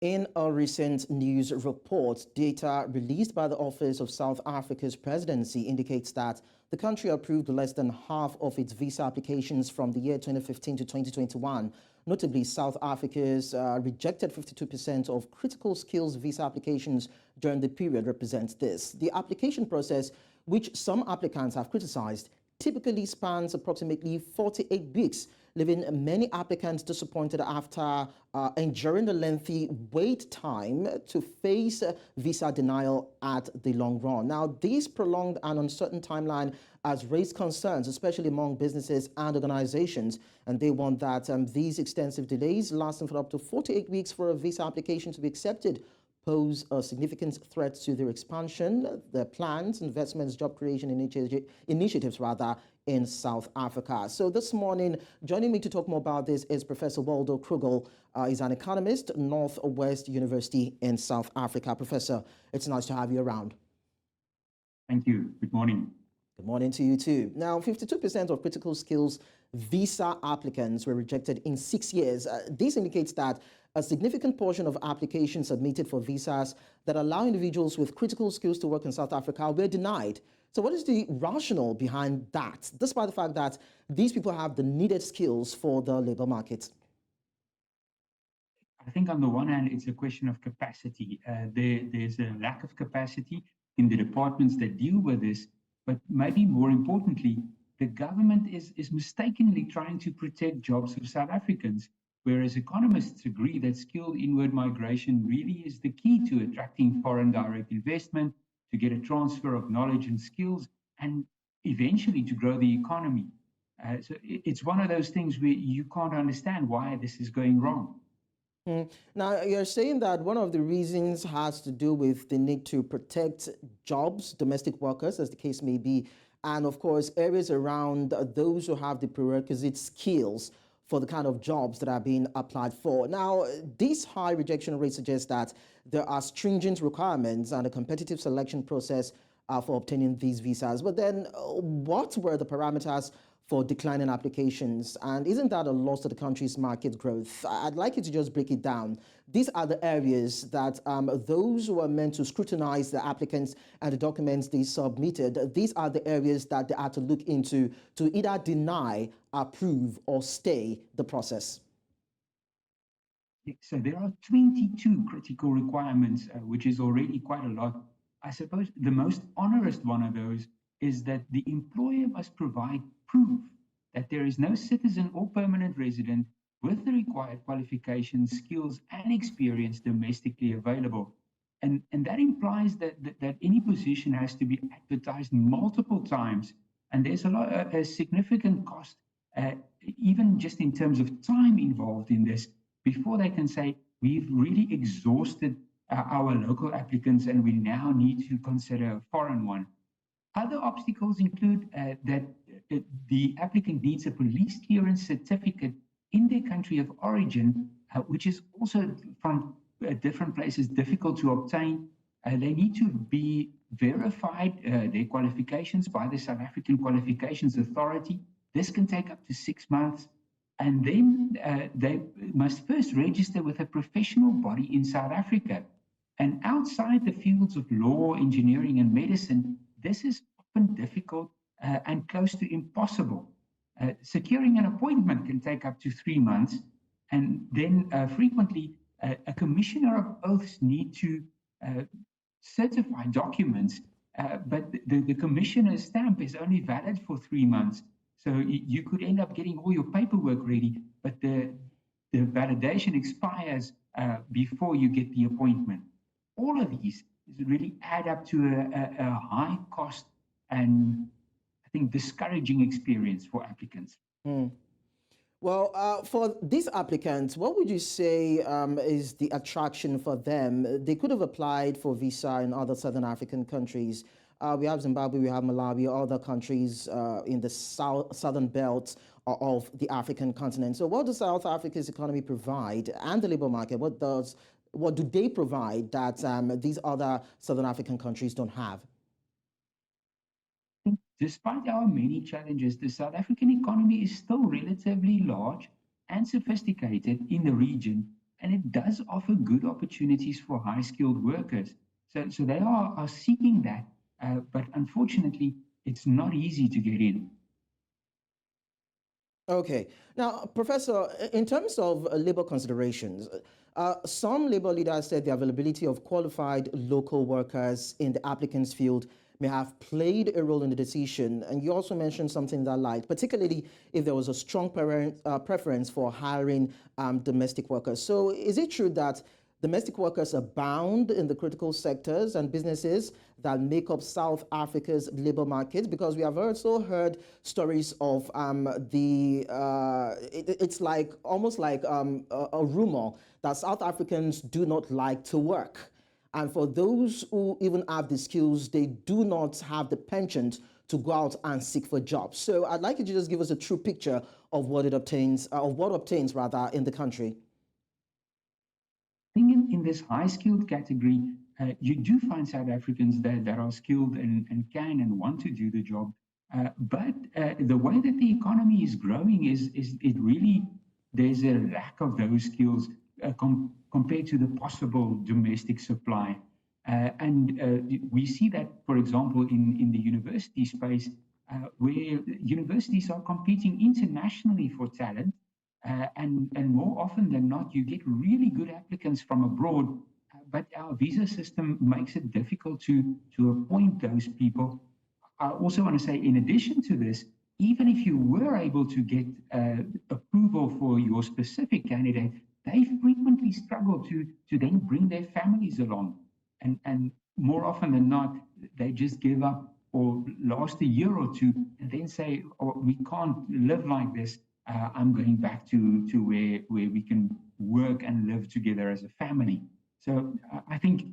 In a recent news report, data released by the Office of South Africa's Presidency indicates that the country approved less than half of its visa applications from the year 2015 to 2021. Notably, South Africa's rejected 52% of critical skills visa applications during the period represents this. The application process, which some applicants have criticized, typically spans approximately 48 weeks, leaving many applicants disappointed after enduring a lengthy wait time to face visa denial at the long run. Now, this prolonged and uncertain timeline has raised concerns, especially among businesses and organizations, and they want that these extensive delays lasting for up to 48 weeks for a visa application to be accepted pose a significant threat to their expansion, their plans, investments, job creation initiatives in South Africa. So this morning, joining me to talk more about this is Professor Waldo Krugell. He's an economist, Northwest University in South Africa. Professor, it's nice to have you around. Thank you. Good morning. Good morning to you too. Now, 52% of critical skills visa applicants were rejected in 6 years. This indicates that a significant portion of applications submitted for visas that allow individuals with critical skills to work in South Africa were denied. So what is the rationale behind that, despite the fact that these people have the needed skills for the labor market? I think on the one hand, it's a question of capacity. There's a lack of capacity in the departments that deal with this, but maybe more importantly, the government is mistakenly trying to protect jobs of South Africans, whereas economists agree that skilled inward migration really is the key to attracting foreign direct investment, to get a transfer of knowledge and skills, and eventually to grow the economy. So it's one of those things where you can't understand why this is going wrong. Now, you're saying that one of the reasons has to do with the need to protect jobs, domestic workers, as the case may be, and of course, areas around those who have the prerequisite skills for the kind of jobs that are being applied for. Now, this high rejection rate suggests that there are stringent requirements and a competitive selection process for obtaining these visas. But then what were the parameters for declining applications? And isn't that a loss to the country's market growth? I'd like you to just break it down. These are the areas that those who are meant to scrutinize the applicants and the documents they submitted, these are the areas that they are to look into to either deny, approve, or stay the process. So there are 22 critical requirements, which is already quite a lot. I suppose the most onerous one of those is that the employer must provide proof that there is no citizen or permanent resident with the required qualifications, skills, and experience domestically available. And that implies that any position has to be advertised multiple times. And there's a significant cost, even just in terms of time involved in this, before they can say, we've really exhausted our local applicants and we now need to consider a foreign one. Other obstacles include that the applicant needs a police clearance certificate in their country of origin, which is also from different places difficult to obtain. They need to be verified, their qualifications, by the South African Qualifications Authority. This can take up to 6 months. And then they must first register with a professional body in South Africa. And outside the fields of law, engineering, and medicine, this is often difficult and close to impossible. Securing an appointment can take up to 3 months. And then frequently, a commissioner of oaths need to certify documents, but the commissioner's stamp is only valid for 3 months. So you could end up getting all your paperwork ready, but the validation expires before you get the appointment. All of these really add up to a high cost and, I think, discouraging experience for applicants. Well, for these applicants, what would you say is the attraction for them? They could have applied for visa in other Southern African countries. We have Zimbabwe, we have Malawi, other countries in the southern belt of the African continent. So what does South Africa's economy provide, and the labor market? What do they provide that these other Southern African countries don't have? Despite our many challenges, the South African economy is still relatively large and sophisticated in the region, and it does offer good opportunities for high-skilled workers. So they are seeking that, but unfortunately, it's not easy to get in. Okay. Now, Professor, in terms of labor considerations, some labor leaders said the availability of qualified local workers in the applicants field may have played a role in the decision. And you also mentioned something that light, particularly if there was a strong preference for hiring domestic workers. So is it true that domestic workers abound in the critical sectors and businesses that make up South Africa's labor market? Because we have also heard stories of it's like almost like a rumor that South Africans do not like to work. And for those who even have the skills, they do not have the penchant to go out and seek for jobs. So I'd like you to just give us a true picture of what it obtains, of what obtains rather in the country. I think in this high-skilled category, you do find South Africans that are skilled and can and want to do the job. But the way that the economy is growing is it really, there's a lack of those skills compared to the possible domestic supply. We see that, for example, in the university space, where universities are competing internationally for talent. And more often than not, you get really good applicants from abroad, but our visa system makes it difficult to appoint those people. I also want to say, in addition to this, even if you were able to get approval for your specific candidate, they frequently struggle to then bring their families along. And more often than not, they just give up or last a year or two and then say, oh, we can't live like this. I'm going back to where we can work and live together as a family. So I think,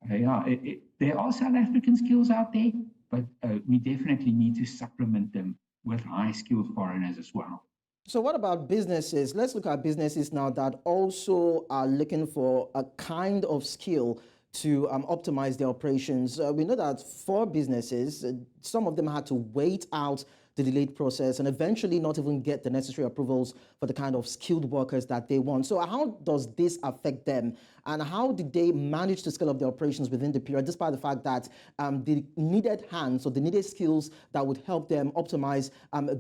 there are South African skills out there, but we definitely need to supplement them with high-skilled foreigners as well. So what about businesses? Let's look at businesses now that also are looking for a kind of skill to optimize their operations. We know that for businesses, some of them had to wait out the delayed process and eventually not even get the necessary approvals for the kind of skilled workers that they want. So how does this affect them? And how did they manage to scale up their operations within the period, despite the fact that the needed hands or the needed skills that would help them optimize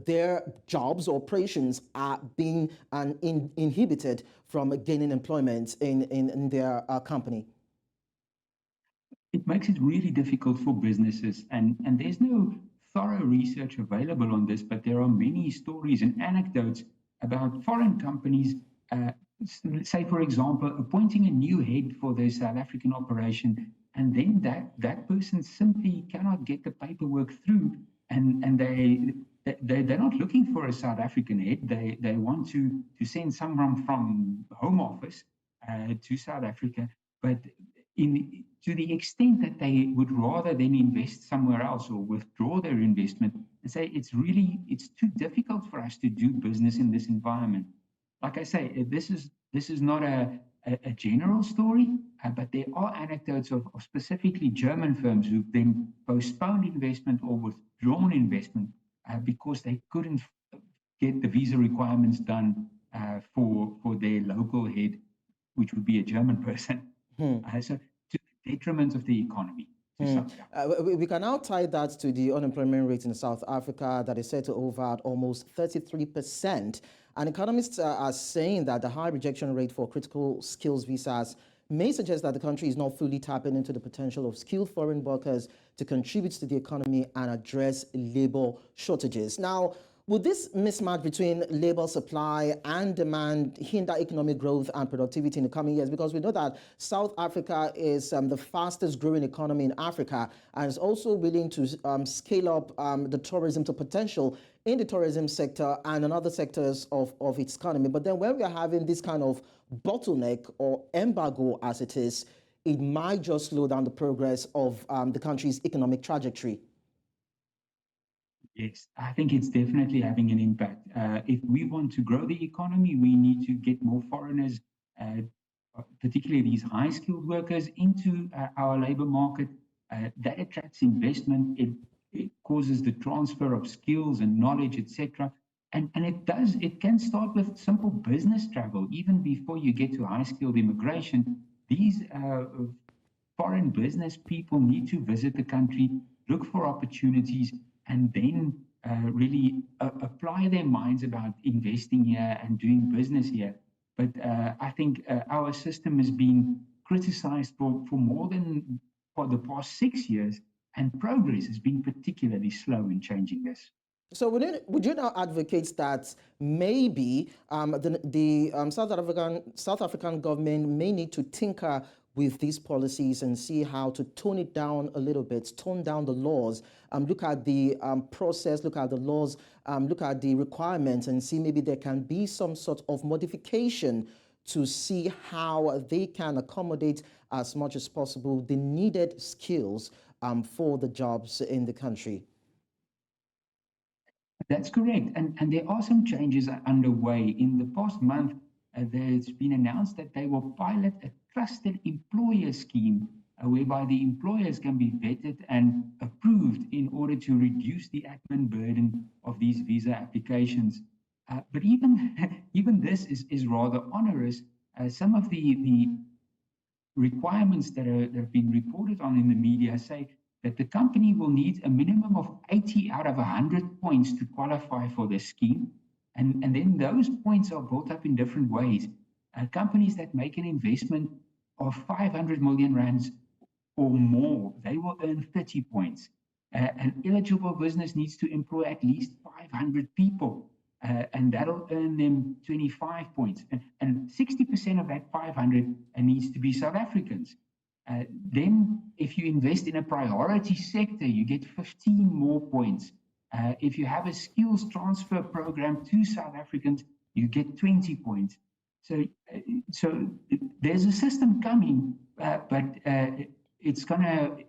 their jobs or operations are being inhibited from gaining employment in their company? It makes it really difficult for businesses, and there's no thorough research available on this, but there are many stories and anecdotes about foreign companies, say, for example, appointing a new head for their South African operation, and then that person simply cannot get the paperwork through, and they're not looking for a South African head. They want to send someone from home office to South Africa, but to the extent that they would rather then invest somewhere else or withdraw their investment and say it's too difficult for us to do business in this environment. Like I say, this is not a general story, but there are anecdotes of specifically German firms who've then postponed investment or withdrawn investment because they couldn't get the visa requirements done for their local head, which would be a German person. So to the detriment of the economy. We can now tie that to the unemployment rate in South Africa that is set to over at almost 33%. And economists are saying that the high rejection rate for critical skills visas may suggest that the country is not fully tapping into the potential of skilled foreign workers to contribute to the economy and address labor shortages. Now, would this mismatch between labor supply and demand hinder economic growth and productivity in the coming years? Because we know that South Africa is the fastest growing economy in Africa and is also willing to scale up the tourism to potential in the tourism sector and in other sectors of its economy. But then when we are having this kind of bottleneck or embargo as it is, it might just slow down the progress of the country's economic trajectory. Yes, I think it's definitely having an impact. If we want to grow the economy, we need to get more foreigners, particularly these high-skilled workers, into our labor market. That attracts investment. It causes the transfer of skills and knowledge, etc. And it can start with simple business travel. Even before you get to high-skilled immigration, these foreign business people need to visit the country, look for opportunities, and then really apply their minds about investing here and doing business here. But I think our system has been criticized for more than for the past 6 years, and progress has been particularly slow in changing this. So would you now advocate that maybe the South African government may need to tinker with these policies and see how to tone it down a little bit, tone down the laws, look at the process, look at the laws, look at the requirements, and see maybe there can be some sort of modification to see how they can accommodate as much as possible the needed skills for the jobs in the country? That's correct. And there are some changes underway. In the past month, there's been announced that they will pilot a trusted employer scheme whereby the employers can be vetted and approved in order to reduce the admin burden of these visa applications. But even this is rather onerous. Some of the requirements that have been reported on in the media say that the company will need a minimum of 80 out of 100 points to qualify for the scheme. And then those points are built up in different ways. Companies that make an investment of 500 million rands or more, they will earn 30 points. An eligible business needs to employ at least 500 people, and that'll earn them 25 points. And 60% of that 500 needs to be South Africans. Then if you invest in a priority sector, you get 15 more points. If you have a skills transfer program to South Africans, you get 20 points. So there's a system coming, but it's going to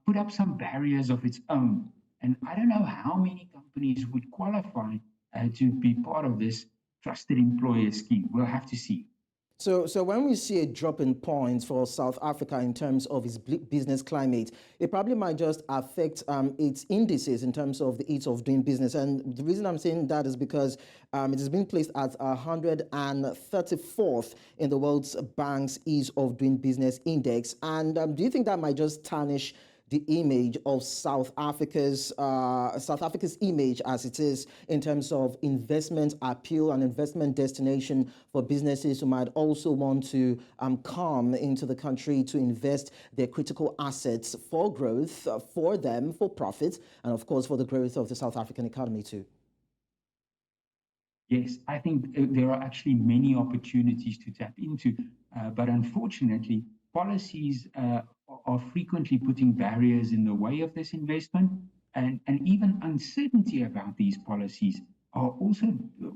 put up some barriers of its own. And I don't know how many companies would qualify to be part of this trusted employer scheme. We'll have to see. So when we see a drop in points for South Africa in terms of its business climate, it probably might just affect its indices in terms of the ease of doing business. And the reason I'm saying that is because it has been placed at 134th in the World Bank's Ease of Doing Business Index. And do you think that might just tarnish the image of South Africa's image as it is in terms of investment appeal and investment destination for businesses who might also want to come into the country to invest their critical assets for growth, for them, for profit, and of course for the growth of the South African economy too? Yes, I think there are actually many opportunities to tap into, but unfortunately, policies are frequently putting barriers in the way of this investment, and even uncertainty about these policies are also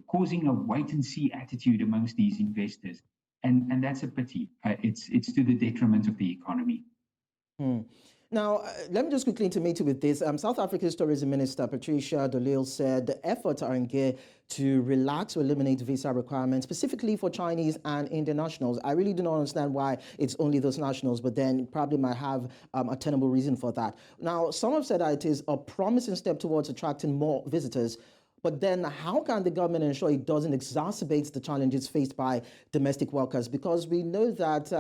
causing a wait-and-see attitude amongst these investors, and that's a pity. It's to the detriment of the economy. Now, let me just quickly intimate you with this. South Africa's Tourism Minister, Patricia de Lille, said the efforts are in gear to relax or eliminate visa requirements, specifically for Chinese and Indian nationals. I really do not understand why it's only those nationals, but then it probably might have a tenable reason for that. Now, some have said that it is a promising step towards attracting more visitors. But then how can the government ensure it doesn't exacerbate the challenges faced by domestic workers? Because we know that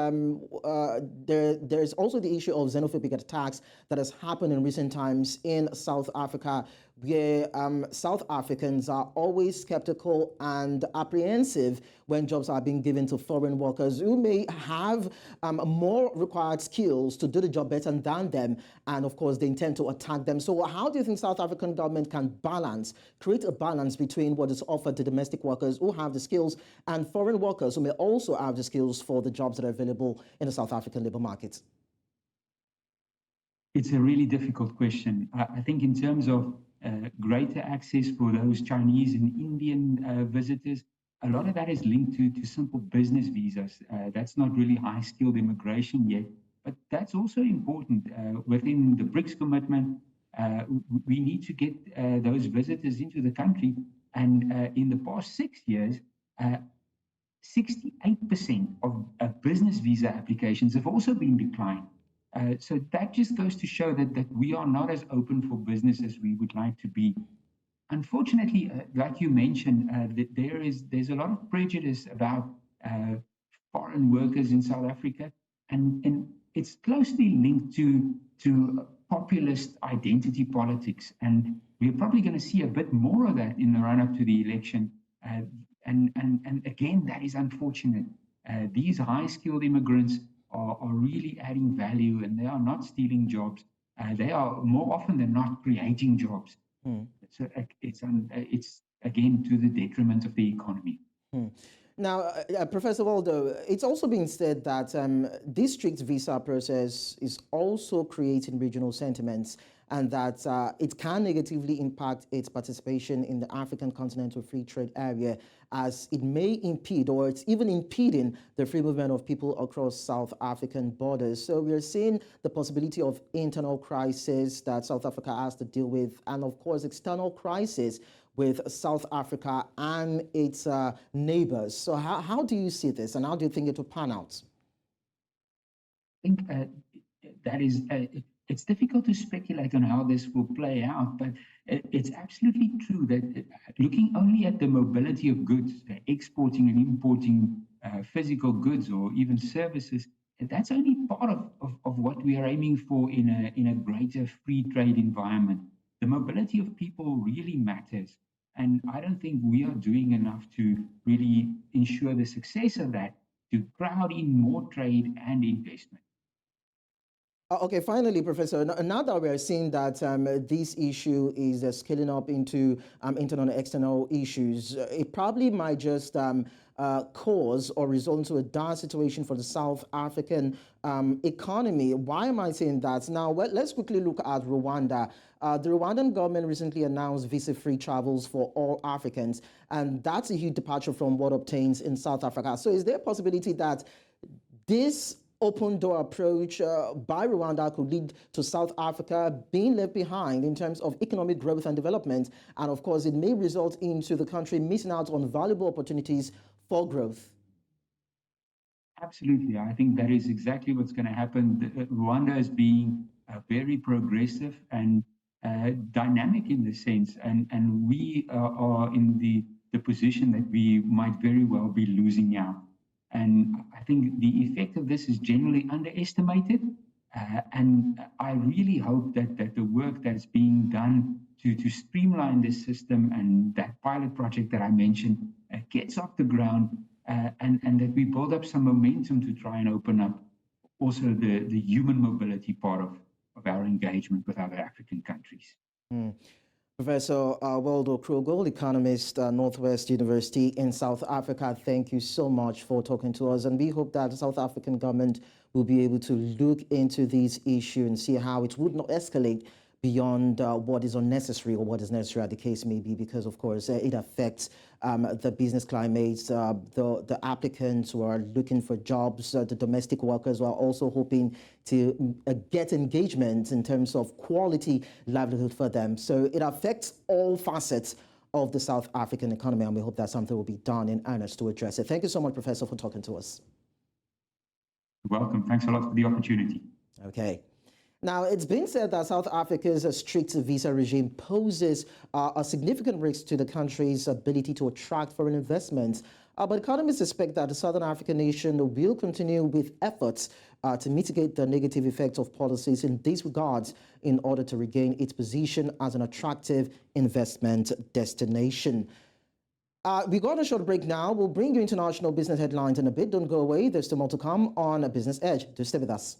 there's also the issue of xenophobic attacks that has happened in recent times in South Africa, where South Africans are always skeptical and apprehensive when jobs are being given to foreign workers who may have more required skills to do the job better than them. And of course, they intend to attack them. So how do you think South African government can create a balance between what is offered to domestic workers who have the skills and foreign workers who may also have the skills for the jobs that are available in the South African labor market? It's a really difficult question. I think in terms of greater access for those Chinese and Indian visitors, a lot of that is linked to simple business visas. That's not really high-skilled immigration yet, but that's also important. Within the BRICS commitment, we need to get those visitors into the country. And in the past 6 years, 68% of business visa applications have also been declined. So that just goes to show that we are not as open for business as we would like to be. unfortunately, like you mentioned, there's a lot of prejudice about foreign workers in South Africa, and it's closely linked to populist identity politics, and we're probably going to see a bit more of that in the run-up to the election. And again, that is unfortunate. These high-skilled immigrants are really adding value, and they are not stealing jobs. They are more often than not creating jobs. So it's again to the detriment of the economy. Now, Professor Waldo, it's also been said that this strict visa process is also creating regional sentiments, and that it can negatively impact its participation in the African Continental Free Trade Area, as it may impede, or it's even impeding, the free movement of people across South African borders. So we're seeing the possibility of internal crisis that South Africa has to deal with, and of course external crisis with South Africa and its neighbors. So how do you see this, and how do you think it will pan out? I think that is, it's difficult to speculate on how this will play out, but it's absolutely true that looking only at the mobility of goods, exporting and importing physical goods or even services, that's only part of what we are aiming for in a greater free trade environment. The mobility of people really matters. And I don't think we are doing enough to really ensure the success of that, to crowd in more trade and investment. Okay, finally, Professor, now that we are seeing that this issue is scaling up into internal and external issues, it probably might just cause or result into a dire situation for the South African economy. Why am I saying that? Now, let's quickly look at Rwanda. The Rwandan government recently announced visa-free travels for all Africans, and that's a huge departure from what obtains in South Africa. So is there a possibility that this open door approach by Rwanda could lead to South Africa being left behind in terms of economic growth and development? And of course, it may result into the country missing out on valuable opportunities for growth. Absolutely. I think that is exactly what's going to happen. Rwanda is being very progressive and dynamic in this sense. And we are in the position that we might very well be losing out. And I think the effect of this is generally underestimated. And I really hope that the work that's being done to streamline this system and that pilot project that I mentioned gets off the ground, and that we build up some momentum to try and open up also the human mobility part of our engagement with other African countries. Professor Waldo Krugell, Economist, Northwest University in South Africa, thank you so much for talking to us. And we hope that the South African government will be able to look into this issue and see how it would not escalate beyond what is unnecessary or what is necessary, as the case may be, because, of course, it affects the business climates, the applicants who are looking for jobs, the domestic workers who are also hoping to get engagement in terms of quality livelihood for them. So it affects all facets of the South African economy, and we hope that something will be done in earnest to address it. Thank you so much, Professor, for talking to us. You're welcome. Thanks a lot for the opportunity. Okay. Now, it's been said that South Africa's strict visa regime poses a significant risk to the country's ability to attract foreign investments. But economists expect that the Southern African nation will continue with efforts to mitigate the negative effects of policies in these regards in order to regain its position as an attractive investment destination. We got a short break now. We'll bring you international business headlines in a bit. Don't go away. There's still more to come on Business Edge. Do stay with us.